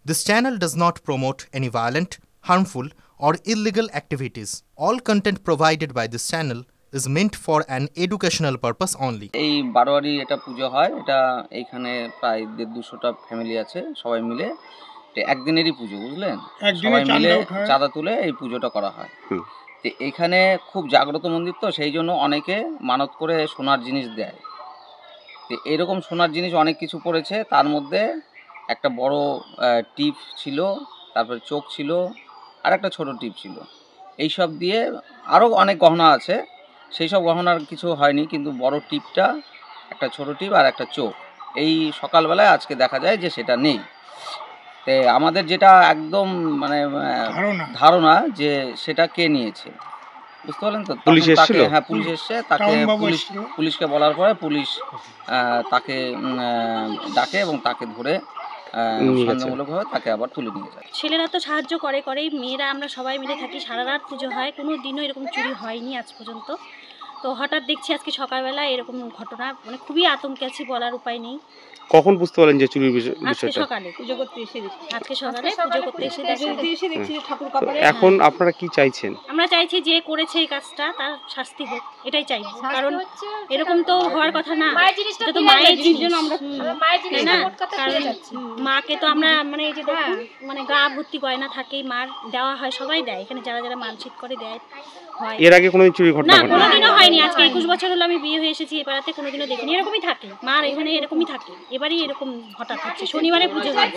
This channel does not promote any violent, harmful, or illegal activities. All content provided by this channel is meant for an educational purpose only. এই বারোয়ারি এটা পুজো হয়, এটা এইখানে প্রায় 150-200টা family আছে, সবাই মিলে একদিনেরই পুজো, বুঝলেন? সবাই মিলে চাঁদা তুলে এই পুজোটা করা হয়। তো এইখানে খুব জাগ্রত মন্দির, তো সেই জন্য অনেকে মানত করে সোনার জিনিস দেয়। তো এরকম সোনার জিনিস অনেক কিছু পড়েছে, তার মধ্যে একটা বড় টিপ ছিল, তারপরে চোখ ছিল, আর একটা ছোট টিপ ছিল। এইসব দিয়ে আরও অনেক গহনা আছে, সেই সব গহনার কিছু হয়নি, কিন্তু বড় টিপটা, একটা ছোট টিপ আর একটা চোখ, এই সকালবেলায় আজকে দেখা যায় যে সেটা নেই। তে আমাদের যেটা একদম মানে ধারণা যে সেটা কে নিয়েছে, বুঝতে পারলেন তো? পুলিশ এসেছিল? হ্যাঁ, পুলিশ এসছে, তাকে পুলিশকে বলার পরে পুলিশ তাকে ডাকে এবং তাকে ধরে সন্দেহমূলকভাবে তাকে আবার তুলে নিয়ে যায়। ছেলেরা তো সাহায্য করেই, মেয়েরা আমরা সবাই মিলে থাকি, সারা রাত পুজো হয়, কোনো দিনও এরকম চুরি হয়নি আজ পর্যন্ত। তো হঠাৎ দেখছি আজকে সকালবেলা এরকম ঘটনা, মানে খুবই আতঙ্কে আছি, বলার উপায় নেই। কখন বুঝতে পারলেন যে চুরির বিষয়টা? আজকে সকালে পুজো করতে এসে দেখছি ঠাকুর কাপড়ে। এখন আপনারা কি চাইছেন? আমরা চাইছি যে করেছে এই কাজটা তার শাস্তি হোক, এটাই চাই। কারণ এরকম তো হওয়ার কথা না, এটা তো মায়ের জিনিস, মাকে তো আমরা মানে এই যে মানে গা ভর্তি গয়না থাকে, মার দেওয়া হয়, সবাই দেয় এখানে, যারা যারা মানসিক করে দেয় হয়। এর আগে কোনোদিন চুরি ঘটনা? না, কোনোদিনও হয়নি। আজকে 21 বছর হলো আমি বিয়ে হয়ে এসেছি, এবারে কোনোদিনও দেখিনি। এরকমই থাকে, মার এখানে এরকমই থাকে, এবারই এরকম হঠাৎ হচ্ছে, শনিবারে পুজো হয়।